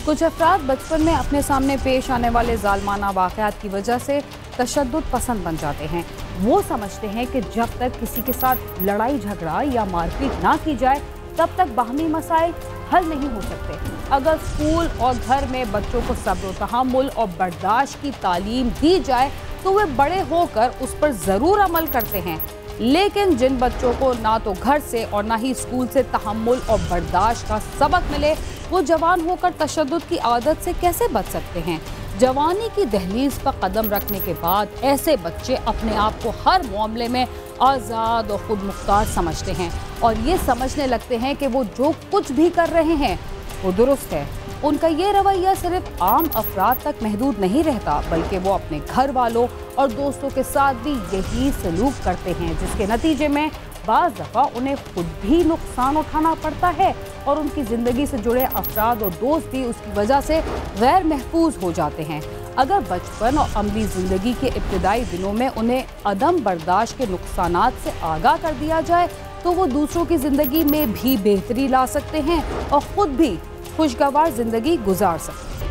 कुछ अफराद बचपन में अपने सामने पेश आने वाले जालमाना वाक़यात की वजह से तशद्दुद पसंद बन जाते हैं। वो समझते हैं कि जब तक किसी के साथ लड़ाई झगड़ा या मारपीट ना की जाए तब तक बाहमी मसाइल हल नहीं हो सकते। अगर स्कूल और घर में बच्चों को सब्र, तहम्मुल और बर्दाश्त की तालीम दी जाए तो वे बड़े होकर उस पर ज़रूर अमल करते हैं। लेकिन जिन बच्चों को ना तो घर से और ना ही स्कूल से तहम्मुल और बर्दाश्त का सबक मिले, वो जवान होकर तशद्दुद की आदत से कैसे बच सकते हैं? जवानी की दहलीज पर कदम रखने के बाद ऐसे बच्चे अपने आप को हर मामले में आज़ाद और खुद मुख्तार समझते हैं और ये समझने लगते हैं कि वो जो कुछ भी कर रहे हैं वो दुरुस्त है। उनका ये रवैया सिर्फ आम अफराद तक महदूद नहीं रहता, बल्कि वो अपने घर वालों और दोस्तों के साथ भी यही सलूक करते हैं, जिसके नतीजे में बाज़ दफ़ा उन्हें खुद भी नुकसान उठाना पड़ता है और उनकी ज़िंदगी से जुड़े अफराद और दोस्त भी उसकी वजह से गैर महफूज हो जाते हैं। अगर बचपन और अमली ज़िंदगी के इब्तिदाई दिनों में उन्हें अदम बर्दाश्त के नुकसानात से आगाह कर दिया जाए तो वो दूसरों की ज़िंदगी में भी बेहतरी ला सकते हैं और ख़ुद भी खुशगवार ज़िंदगी गुजार सकते हैं।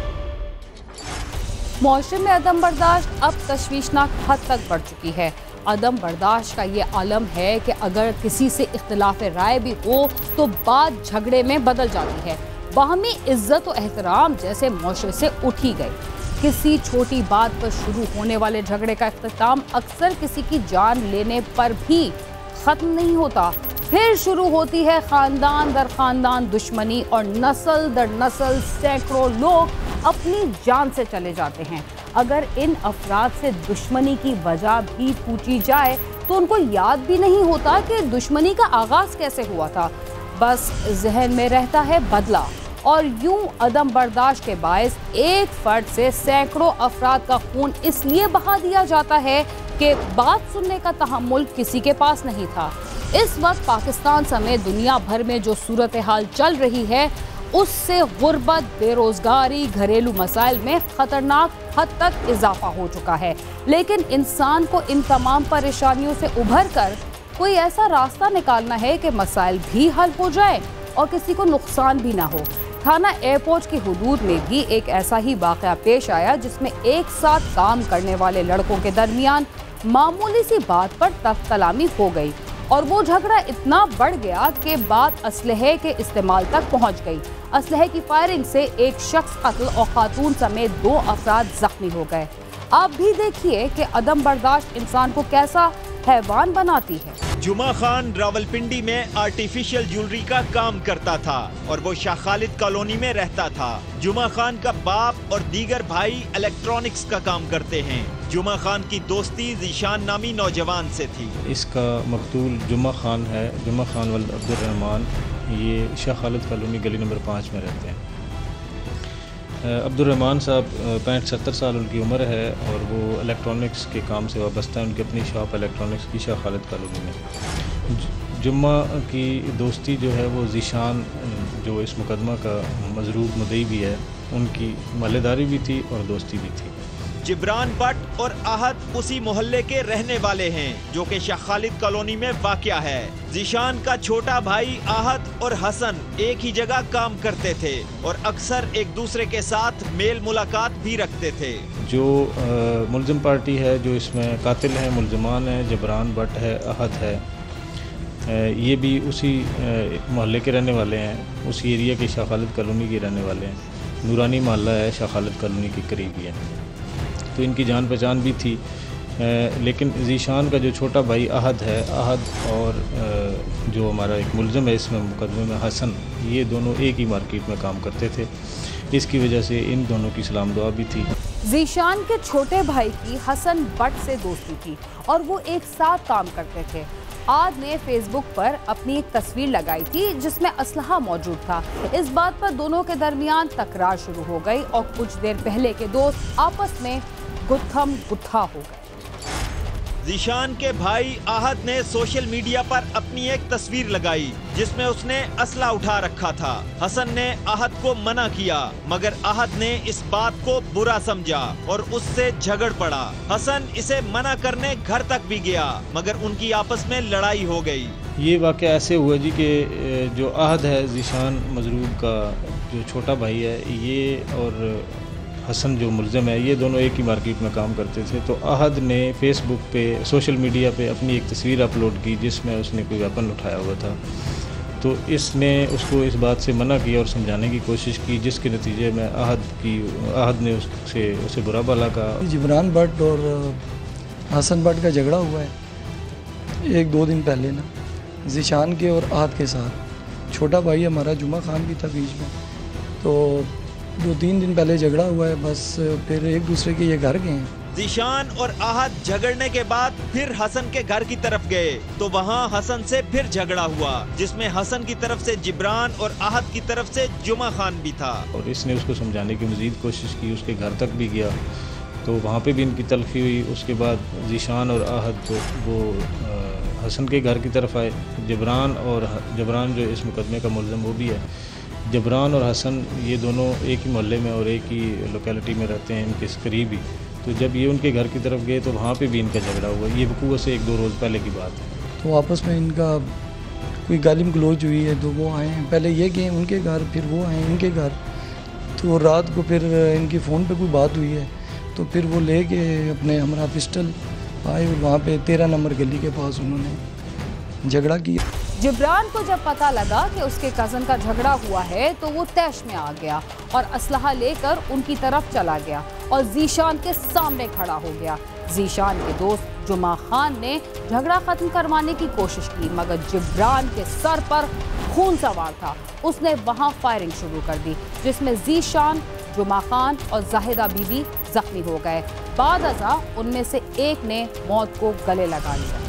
मुआशरे में अदम बर्दाश्त अब तशवीशनाक हद तक बढ़ चुकी है। अदम बर्दाश्त का ये आलम है कि अगर किसी से इख्तिलाफ राय भी हो तो बात झगड़े में बदल जाती है। बाहमी इज्जत और एहतराम जैसे मुआशरे से उठ ही गए। किसी छोटी बात पर शुरू होने वाले झगड़े का इख्तिताम अक्सर किसी की जान लेने पर भी ख़त्म नहीं होता। फिर शुरू होती है ख़ानदान दर ख़ानदान दुश्मनी और नस्ल दर नस्ल सैकड़ों लोग अपनी जान से चले जाते हैं। अगर इन अफराद से दुश्मनी की वजह भी पूछी जाए तो उनको याद भी नहीं होता कि दुश्मनी का आगाज़ कैसे हुआ था। बस जहन में रहता है बदला और यूं अदम बर्दाश्त के बायस एक फ़र्द से सैकड़ों अफराद का खून इसलिए बहा दिया जाता है कि बात सुनने का तहम्मुल किसी के पास नहीं था। इस वक्त पाकिस्तान समेत दुनिया भर में जो सूरत हाल चल रही है उससे गुर्बत, बेरोजगारी, घरेलू मसाइल में खतरनाक हद तक इजाफा हो चुका है। लेकिन इंसान को इन तमाम परेशानियों से उभर कर कोई ऐसा रास्ता निकालना है कि मसाइल भी हल हो जाए और किसी को नुकसान भी ना हो। थाना एयरपोर्ट की हुदूद में भी एक ऐसा ही वाक़या पेश आया जिसमें एक साथ काम करने वाले लड़कों के दरमियान मामूली सी बात पर तख्तलामी हो गई और वो झगड़ा इतना बढ़ गया कि बात असलहे के इस्तेमाल तक पहुंच गई। असलहे की फायरिंग से एक शख्स कत्ल और खातून समेत 2 अफराद जख्मी हो गए। आप भी देखिए कि अदम बर्दाश्त इंसान को कैसा हैवान बनाती है। जुमा खान रावलपिंडी में आर्टिफिशियल ज्वेलरी का काम करता था और वो शाह खालिद कॉलोनी में रहता था। जुमा खान का बाप और दीगर भाई इलेक्ट्रॉनिक्स का काम करते हैं। जुमा खान की दोस्ती ज़ीशान नामी नौजवान से थी। इसका मकतूल जुमा खान है, जुमा खान वल्द अब्दुर्रहमान। ये शाह खालिद कॉलोनी गली नंबर 5 में रहते हैं। अब्दुर्रहमान साहब 65-70 साल उनकी उम्र है और वो इलेक्ट्रॉनिक्स के काम से वाबस्ता है। उनकी अपनी शॉप इलेक्ट्रॉनिक्स की शाह खालिद कॉलोनी में। जुम्मा की दोस्ती जो है वो ज़ीशान जो इस मुकदमा का मजरूब मुद्दई भी है, उनकी महल्लेदारी भी थी और दोस्ती भी थी। जिब्रान भट्ट और आहद उसी मोहल्ले के रहने वाले हैं जो कि शाह खालिद कॉलोनी में वाक़या है। ज़ीशान का छोटा भाई आहद और हसन एक ही जगह काम करते थे और अक्सर एक दूसरे के साथ मेल मुलाकात भी रखते थे। जो मुलजिम पार्टी है, जो इसमें कातिल हैं, मुलजमान हैं, जिब्रान भट्ट है, आहद है, ये भी उसी मोहल्ले के रहने वाले हैं, उसी एरिया के शाह खालिद कॉलोनी के रहने वाले हैं। नूरानी मोहल्ला है, शाह खालिद कॉलोनी के करीब ही है, तो इनकी जान पहचान भी थी। लेकिन ज़ीशान का जो छोटा भाई आहद है, आहद और जो हमारा एक मुलज़िम है इसमें मुकदमे में हसन, ये दोनों एक ही मार्केट में काम करते थे। इसकी वजह से इन दोनों की सलाम दुआ भी थी। ज़ीशान के छोटे भाई की हसन भट्ट से दोस्ती थी और वो एक साथ काम करते थे। आद ने फेसबुक पर अपनी एक तस्वीर लगाई थी जिसमें असलहा मौजूद था। इस बात पर दोनों के दरमियान तकरार शुरू हो गई और कुछ देर पहले के दोस्त आपस में गुत्थम गुत्था हो गए। ज़ीशान के भाई आहद ने सोशल मीडिया पर अपनी एक तस्वीर लगाई जिसमें उसने असला उठा रखा था। हसन ने आहद को मना किया मगर आहद ने इस बात को बुरा समझा और उससे झगड़ पड़ा। हसन इसे मना करने घर तक भी गया मगर उनकी आपस में लड़ाई हो गई। ये वाक़या ऐसे हुआ जी कि जो आहद है ज़ीशान मजरूब का जो छोटा भाई है ये और हसन जो मुल्ज़िम है, ये दोनों एक ही मार्केट में काम करते थे। तो अहद ने फ़ेसबुक पे, सोशल मीडिया पे अपनी एक तस्वीर अपलोड की जिसमें उसने कोई वेपन उठाया हुआ था। तो इसने उसको इस बात से मना किया और समझाने की कोशिश की, जिसके नतीजे में अहद ने उसे बुरा भला कहा। जिब्रान भट्ट और हसन भट्ट का झगड़ा हुआ है 1-2 दिन पहले ना, ज़ीशान के और अहद के साथ। छोटा भाई हमारा जुमा खान भी था बीच में। तो 2-3 दिन पहले झगड़ा हुआ है, बस फिर एक दूसरे के ये घर गए हैं। ज़ीशान और अहद झगड़ने के बाद फिर हसन के घर की तरफ गए तो वहाँ हसन से फिर झगड़ा हुआ, जिसमें हसन की तरफ से जिब्रान और अहद की तरफ से जुमा खान भी था। और इसने उसको समझाने की मज़ीद कोशिश की, उसके घर तक भी गया तो वहाँ पे भी इनकी तलखी हुई। उसके बाद ज़ीशान और अहद तो वो हसन के घर की तरफ आए। जबरान जो इस मुकदमे का मुल्ज़िम वो भी है। जबरान और हसन ये दोनों एक ही मोहल्ले में और एक ही लोकेलिटी में रहते हैं, इनके करीब ही। तो जब ये उनके घर की तरफ गए तो वहाँ पे भी इनका झगड़ा हुआ। ये वकूअ से 1-2 रोज़ पहले की बात है। तो आपस में इनका कोई गालिम गलोच हुई है। तो वो आए हैं, पहले ये गए उनके घर, फिर वो आए इनके घर। तो रात को फिर इनकी फ़ोन पे कोई बात हुई है, तो फिर वो ले के अपने हमारा पिस्टल आए और वहाँ पे 13 नंबर गली के पास उन्होंने झगड़ा किया। जिब्रान को जब पता लगा कि उसके कज़न का झगड़ा हुआ है तो वो तैश में आ गया और असलहा लेकर उनकी तरफ चला गया और ज़ीशान के सामने खड़ा हो गया। ज़ीशान के दोस्त जुमा खान ने झगड़ा ख़त्म करवाने की कोशिश की, मगर जिब्रान के सर पर खून सवार था। उसने वहाँ फायरिंग शुरू कर दी, जिसमें ज़ीशान, जुमा खान और जाहिदा बीबी जख्मी हो गए। बाद अज़ा उनमें से एक ने मौत को गले लगा लिया।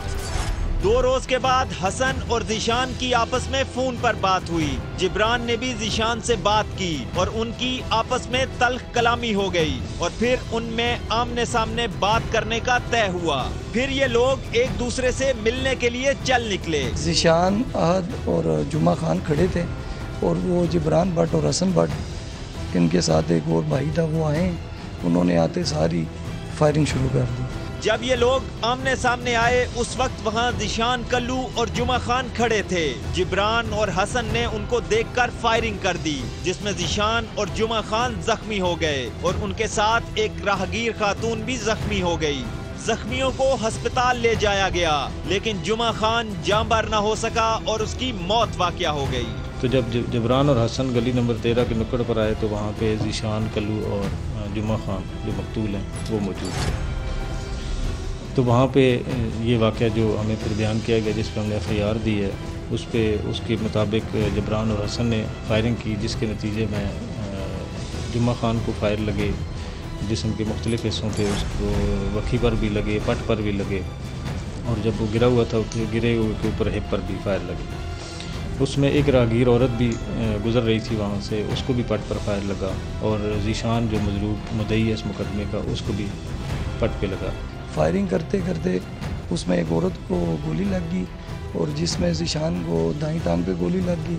2 रोज के बाद हसन और ज़ीशान की आपस में फोन पर बात हुई। जिब्रान ने भी ज़ीशान से बात की और उनकी आपस में तल्ख कलामी हो गई और फिर उनमें आमने सामने बात करने का तय हुआ। फिर ये लोग एक दूसरे से मिलने के लिए चल निकले। ज़ीशान, अहद और जुमा खान खड़े थे और वो जिब्रान भट्ट और हसन भट्ट, इनके साथ एक और भाई था, वो आए। उन्होंने आते सारी फायरिंग शुरू कर दी। जब ये लोग आमने सामने आए उस वक्त वहाँ ज़ीशान, कल्लू और जुमा खान खड़े थे। जिब्रान और हसन ने उनको देखकर फायरिंग कर दी, जिसमें ज़ीशान और जुमा खान जख्मी हो गए और उनके साथ एक राहगीर खातून भी जख्मी हो गई। जख्मियों को अस्पताल ले जाया गया, लेकिन जुमा खान जांबार न हो सका और उसकी मौत वाक़या हो गई। तो जब जिब्रान और हसन गली नंबर 13 के नुक्कड़ पर आए तो वहाँ पे ज़ीशान, कल्लू और जुमा खान जो मकतूल हैं वो मौजूद थे। तो वहाँ पे ये वाक़या जो हमें फिर बयान किया गया, जिस पर हमने FIR दी है, उस पे उसके मुताबिक जिब्रान और हसन ने फायरिंग की, जिसके नतीजे में जुमा खान को फायर लगे जिस्म के मुख्तलिफ़ हिस्सों पे, उसको वखी पर भी लगे, पट पर भी लगे और जब वो गिरा हुआ था तो गिरे हुए के ऊपर हिप पर भी फायर लगे। उसमें एक राहगीर औरत भी गुज़र रही थी वहाँ से, उसको भी पट पर फायर लगा और ज़ीशान जो मजरूब मुद्दई है इस मुकदमे का, उसको भी पट पे लगा। फायरिंग करते करते उसमें एक औरत को गोली लग गई और जिसमें ज़ीशान को दाईं टांग पे गोली लग गई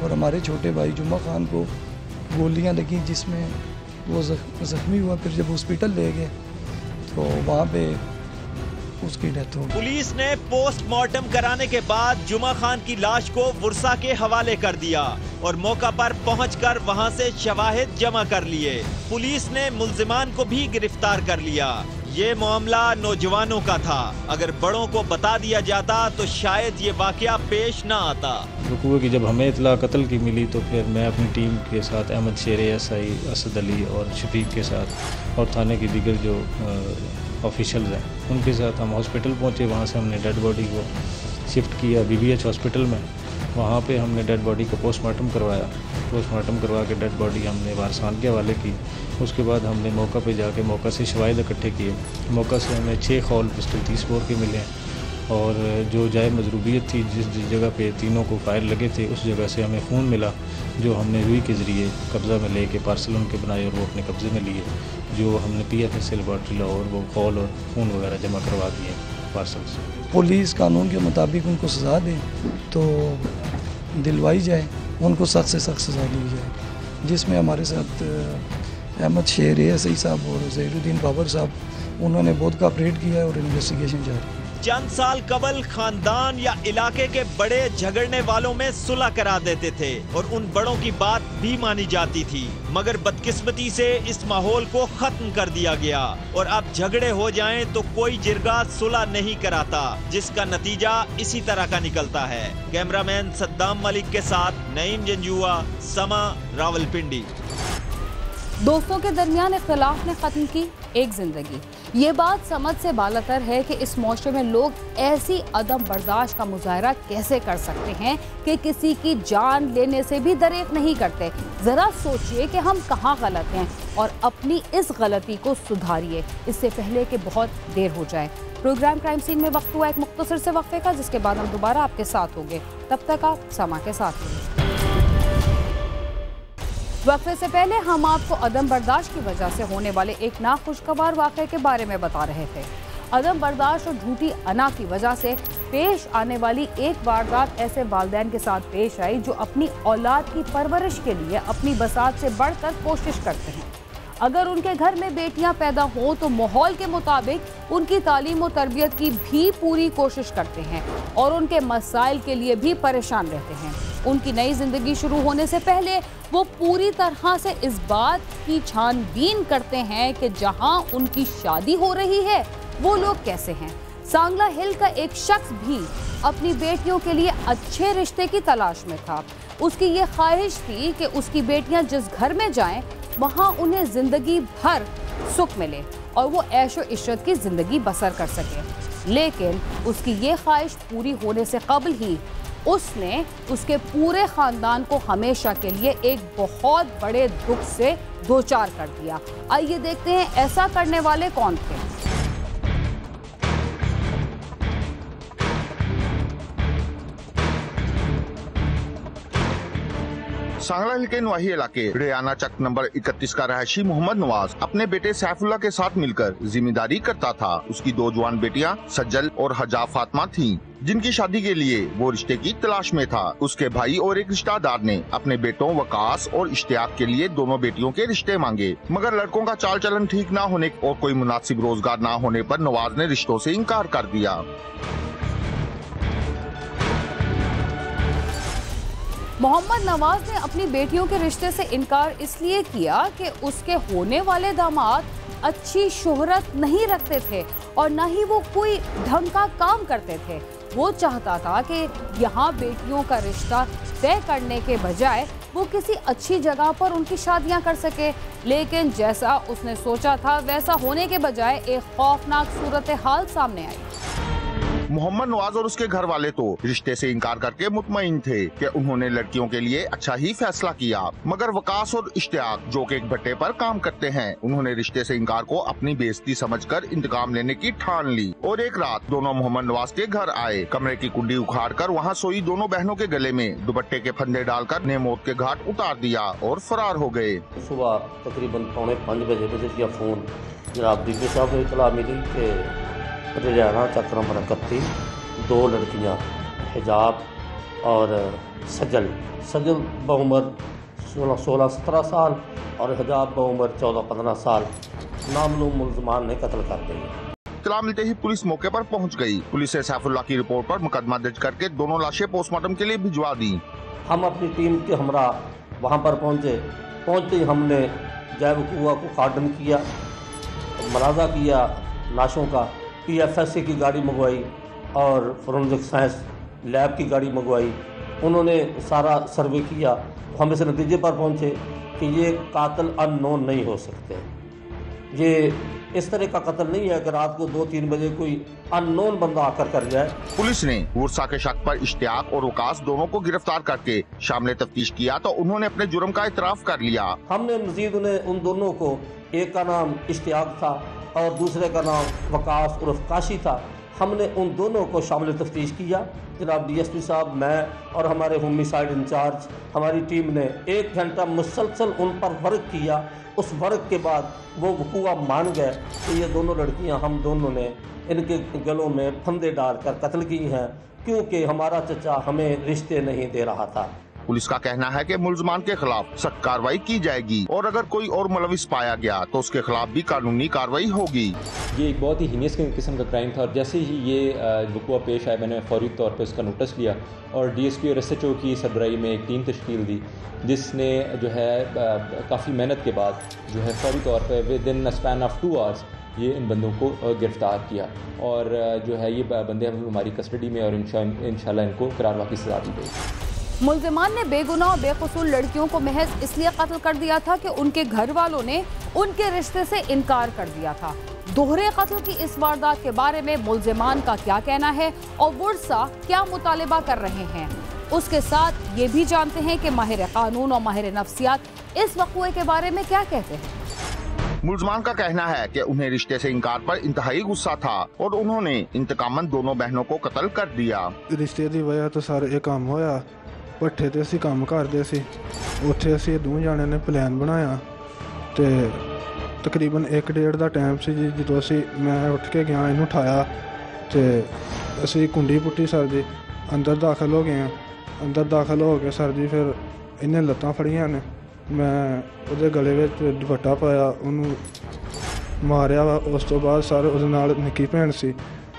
और हमारे छोटे भाई जुमा खान को गोलियां लगी, जिसमें वो ज़ख्मी हुआ। फिर जब हॉस्पिटल ले गए तो वहाँ पे उसकी डेथ हो गई। पुलिस ने पोस्टमार्टम कराने के बाद जुमा खान की लाश को वर्सा के हवाले कर दिया और मौका पर पहुंचकर वहां से शवाहिद जमा कर लिए। पुलिस ने मुल्जिमान को भी गिरफ्तार कर लिया। ये मामला नौजवानों का था, अगर बड़ों को बता दिया जाता तो शायद ये वाकया पेश न आता। वकूए की जब हमें इतला कत्ल की मिली तो फिर मैं अपनी टीम के साथ अहमद शेर, SI असद अली और शफीक के साथ और थाने की दीगर जो ऑफिशियल्स हैं उनके साथ हम हॉस्पिटल पहुंचे। वहाँ से हमने डेड बॉडी को शिफ्ट किया BBH हॉस्पिटल में। वहाँ पे हमने डेड बॉडी को पोस्टमार्टम करवाया। पोस्टमार्टम करवा के डेड बॉडी हमने वारसान के हवाले की। उसके बाद हमने मौका पे जाके मौका से शवाहिद इकट्ठे किए। मौका से हमें 6 खौल पिस्टल 30 बोर के मिले और जो जाए मजरूबियत थी, जिस जगह पे तीनों को फायर लगे थे उस जगह से हमें खून मिला, जो हमने रूई के ज़रिए कब्ज़ा में लेके पार्सल उनके बनाए और वो अपने कब्ज़े में लिए। जो हमने PFS लेबॉर्ट्री लाहौर वो खौल और खून वगैरह जमा करवा दिए पार्सल से। पुलिस कानून के मुताबिक उनको सज़ा दे तो दिलवाई जाए, उनको सख्त से सख्त सज़ा दी जाए, जिसमें हमारे साथ अहमद शेर, SI साहब और ज़हीरुद्दीन बाबर साहब, उन्होंने बहुत कोऑपरेट किया है और इन्वेस्टिगेशन जारी है। चंद साल कबल खानदान या इलाके के बड़े झगड़ने वालों में सुलह करा देते थे और उन बड़ों की बात भी मानी जाती थी, मगर बदकिस्मती से इस माहौल को खत्म कर दिया गया और अब झगड़े हो जाएं तो कोई जिरगा सुलह नहीं कराता, जिसका नतीजा इसी तरह का निकलता है। कैमरामैन सद्दाम मलिक के साथ नईम जंजुआ, समा, रावलपिंडी। दोस्तों के दरमियान इख्तिलाफ ने खत्म की एक जिंदगी। ये बात समझ से बालातर है कि इस मौशरे में लोग ऐसी अदम बर्दाश्त का मुजाहरा कैसे कर सकते हैं कि किसी की जान लेने से भी दरेक नहीं करते। जरा सोचिए कि हम कहाँ गलत हैं और अपनी इस गलती को सुधारिए, इससे पहले कि बहुत देर हो जाए। प्रोग्राम क्राइम सीन में वक्त हुआ एक मुख्तसर से वक्फे का, जिसके बाद हम दोबारा आपके साथ होंगे। तब तक आप समा के साथ रहिए। वक्फे से पहले हम आपको अदम बर्दाश्त की वजह से होने वाले एक नाखुशगवार वाक़े के बारे में बता रहे थे। अदम बर्दाश्त और झूठी अना की वजह से पेश आने वाली एक वारदात ऐसे वालिदैन के साथ पेश आई जो अपनी औलाद की परवरिश के लिए अपनी बसात से बढ़कर कोशिश करते हैं। अगर उनके घर में बेटियां पैदा हों तो माहौल के मुताबिक उनकी तालीम और तरबियत की भी पूरी कोशिश करते हैं और उनके मसाइल के लिए भी परेशान रहते हैं। उनकी नई जिंदगी शुरू होने से पहले वो पूरी तरह से इस बात की छानबीन करते हैं कि जहां उनकी शादी हो रही है वो लोग कैसे हैं। सांगला हिल का एक शख्स भी अपनी बेटियों के लिए अच्छे रिश्ते की तलाश में था। उसकी ये ख्वाहिश थी कि उसकी बेटियां जिस घर में जाएं वहां उन्हें जिंदगी भर सुख मिले और वो ऐशो इशरत की जिंदगी बसर कर सके। लेकिन उसकी ये ख्वाहिश पूरी होने से कबल ही उसने उसके पूरे खानदान को हमेशा के लिए एक बहुत बड़े दुख से दोचार कर दिया। आइए देखते हैं ऐसा करने वाले कौन थे। सांगला हिल के नवाही इलाके रेयाना चक नंबर 31 का रहायशी मोहम्मद नवाज अपने बेटे सैफुल्लाह के साथ मिलकर जिम्मेदारी करता था। उसकी दो जवान बेटियां सज्जल और हजाब फातिमा थीं, जिनकी शादी के लिए वो रिश्ते की तलाश में था। उसके भाई और एक रिश्तेदार ने अपने बेटों वकास और इश्तियाक के लिए दोनों बेटियों के रिश्ते मांगे, मगर लड़कों का चाल चलन ठीक न होने और कोई मुनासिब रोजगार न होने पर नवाज ने रिश्तों से इनकार कर दिया। मोहम्मद नवाज ने अपनी बेटियों के रिश्ते से इनकार इसलिए किया कि उसके होने वाले दामाद अच्छी शोहरत नहीं रखते थे और न ही वो कोई ढंग का काम करते थे। वो चाहता था कि यहाँ बेटियों का रिश्ता तय करने के बजाय वो किसी अच्छी जगह पर उनकी शादियाँ कर सके, लेकिन जैसा उसने सोचा था वैसा होने के बजाय एक खौफनाक सूरत हाल सामने आई। मोहम्मद नवाज और उसके घर वाले तो रिश्ते से इनकार करके मुतमईन थे कि उन्होंने लड़कियों के लिए अच्छा ही फैसला किया, मगर वकास और इश्तियाक जो कि एक भट्टे पर काम करते हैं, उन्होंने रिश्ते से इनकार को अपनी बेइज्जती समझकर इंतकाम लेने की ठान ली और एक रात दोनों मोहम्मद नवाज के घर आए। कमरे की कुंडी उखाड़कर वहां सोई दोनों बहनों के गले में दुपट्टे के फंदे डालकर ने मौत के घाट उतार दिया और फरार हो गए। सुबह तकरीबन 4:45 बजे फोन जनाब डीपी साहब को इतला मिली कि रेयाना चक नंबर 31 दो लड़कियां हिजाब और सजल बउमर 16-17 साल और हिजाब बउमर 14-15 साल नामलूम मुल्ज़मान ने कत्ल कर दिया। इत्तला मिलते ही पुलिस मौके पर पहुंच गई। पुलिस ने सैफुल्लाह की रिपोर्ट पर मुकदमा दर्ज करके दोनों लाशें पोस्टमार्टम के लिए भिजवा दी। हम अपनी टीम के हमरा वहां पर पहुंचते ही हमने जैव कुआ को कार्डन किया, मलाजा किया लाशों का, PFSC की गाड़ी मंगवाई और फोरेंसिक साइंस लैब की गाड़ी मंगवाई। उन्होंने सारा सर्वे किया, हम इस नतीजे पर पहुंचे कि ये कातिल अननोन नहीं हो सकते। ये इस तरह का कत्ल नहीं है कि रात को 2-3 बजे कोई अननोन बंदा आकर कर जाए। पुलिस ने वर्षा के शक पर इश्तियाक और वकास दोनों को गिरफ्तार करके शामिल तफ्तीश किया तो उन्होंने अपने जुर्म का इतराफ कर लिया। हमने मजीद उन दोनों को, एक का नाम इश्तियाक था और दूसरे का नाम वकास उर्फ काशी था, हमने उन दोनों को शामिल तफ्तीश किया। जनाब DSP साहब, मैं और हमारे होमिसाइड इंचार्ज हमारी टीम ने 1 घंटा मुसलसल उन पर वर्क किया। उस वर्क के बाद वो वकूआ मान गए कि ये दोनों लड़कियां हम दोनों ने इनके गलों में फंदे डालकर कत्ल की हैं, क्योंकि हमारा चचा हमें रिश्ते नहीं दे रहा था। पुलिस का कहना है कि मुलजमान के खिलाफ सख्त कार्रवाई की जाएगी और अगर कोई और मुलविस पाया गया तो उसके खिलाफ भी कानूनी कार्रवाई होगी। ये एक बहुत ही हीनियस किस्म का क्राइम था और जैसे ही ये वक़ुआ पेश आया मैंने फौरी तौर पर उसका नोटिस लिया और DSP और SHO की सरबराही में एक टीम तश्कील दी, जिसने जो है काफ़ी मेहनत के बाद जो है फौरी तौर पर with in span of 2 hours ये इन बंदों को गिरफ़्तार किया और जो है ये बंदे हमारी कस्टडी में और इंशाल्लाह इनको करारवा की सज़ा दी गई। मुल्ज़िमान ने बेगुनाह और बेकसूर लड़कियों को महज इसलिए कत्ल कर दिया था कि उनके घर वालों ने उनके रिश्ते से इनकार कर दिया था। दोहरे कत्ल की इस वारदात के बारे में मुल्ज़िमान का क्या कहना है और वर्सा क्या मुतालिबा कर रहे हैं, उसके साथ ये भी जानते हैं कि माहिर कानून और माहिर नफ्सियात इस वक़ुए के बारे में क्या कहते हैं। मुलजमान का कहना है कि उन्हें रिश्ते से इनकार पर इंतहाई गुस्सा था और उन्होंने इंतकामन दोनों बहनों को कत्ल कर दिया। रिश्ते की वजह तो सारे ये काम होया, भट्ठे ते असीं काम करदे सी, उत्थे असीं दो जाने ने प्लान बनाया ते तकरीबन 1:30 ਦਾ टाइम सी ਜਦੋਂ ਅਸੀਂ मैं उठ के गया ਇਹਨੂੰ उठाया ਤੇ ਅਸੀਂ ਕੁੰਡੀ ਪੁੱਟੀ ਸਰ ਦੀ ਅੰਦਰ ਦਾਖਲ ਹੋ ਗਏ। ਅੰਦਰ ਦਾਖਲ ਹੋ ਕੇ ਸਰ ਜੀ ਫਿਰ ਇਹਨੇ ਲੱਤਾਂ ਫੜੀਆਂ ਨੇ, ਮੈਂ ਉਹਦੇ ਗਲੇ ਵਿੱਚ ਦੁਪੱਟਾ ਪਾਇਆ, ਉਹਨੂੰ ਮਾਰਿਆ। ਉਸ ਤੋਂ ਬਾਅਦ ਸਰ ਉਹਦੇ ਨਾਲ ਨਿੱਕੀ ਭੈਣ ਸੀ।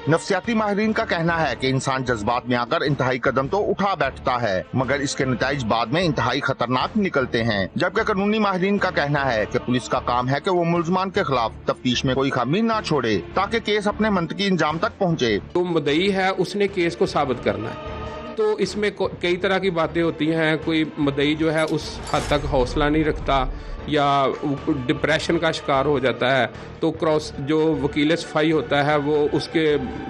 नफ्सियाती माहिरीन का कहना है कि इंसान जज्बात में आकर इंतहाई कदम तो उठा बैठता है मगर इसके नतीजे बाद में इंतहाई खतरनाक निकलते हैं, जबकि कानूनी माहिरीन का कहना है कि पुलिस का काम है कि वो मुलजमान के खिलाफ तफ्तीश में कोई खामी ना छोड़े ताकि केस अपने मंतकी इंजाम तक पहुँचे। तो मुद्दई है उसने केस को साबित करना है, तो इसमें कई तरह की बातें होती हैं। कोई मुद्दई जो है उस हद तक हौसला नहीं रखता या डिप्रेशन का शिकार हो जाता है, तो क्रॉस जो वकील सफाई होता है वो उसके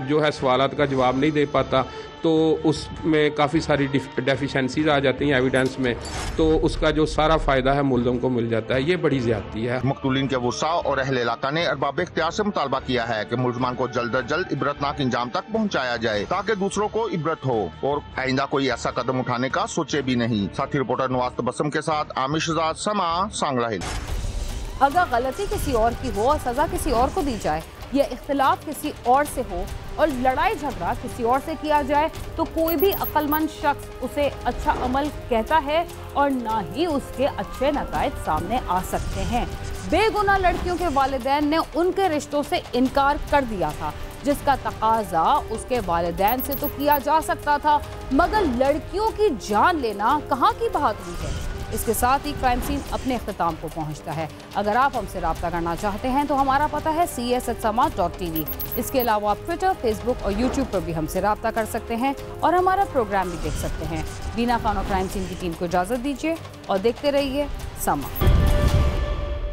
जो है सवालात का जवाब नहीं दे पाता, तो उसमें काफ़ी सारी डेफिशिएंसीज आ जाती हैं एविडेंस में, तो उसका जो सारा फ़ायदा है मुल्ज़म को मिल जाता है। ये बड़ी ज़्यादती है। मकतूलिन के वुसा और अहले इलाका ने अरबाब इख्तियार से मुतालबा किया है कि मुलजमान को जल्द अज जल्द इबरतनाक इंजाम तक पहुँचाया जाए ताकि दूसरों को इबरत हो और आइंदा कोई ऐसा कदम उठाने का सोचे भी नहीं। साथी रिपोर्टर नवाज तबस्सुम के साथ आमिर शहजाद, समा, सांगला हिल। अगर गलती किसी और की हो और सज़ा किसी और को दी जाए या इख्तिलाफ किसी और से हो और लड़ाई झगड़ा किसी और से किया जाए तो कोई भी अक्लमंद शख्स उसे अच्छा अमल कहता है और ना ही उसके अच्छे नताइज सामने आ सकते हैं। बेगुनाह लड़कियों के वालिदैन ने उनके रिश्तों से इनकार कर दिया था, जिसका तकाजा उसके वालिदैन से तो किया जा सकता था, मगर लड़कियों की जान लेना कहाँ की बहादुरी है। इसके साथ ही क्राइम सीन अपने अख्ताम को पहुंचता है। अगर आप हमसे रब्ता करना चाहते हैं तो हमारा पता है cs@sama.tv। इसके अलावा आप ट्विटर, फेसबुक और यूट्यूब पर भी हमसे रब्ता कर सकते हैं और हमारा प्रोग्राम भी देख सकते हैं। बीना खान और क्राइम सीन की टीम को इजाज़त दीजिए और देखते रहिए समा।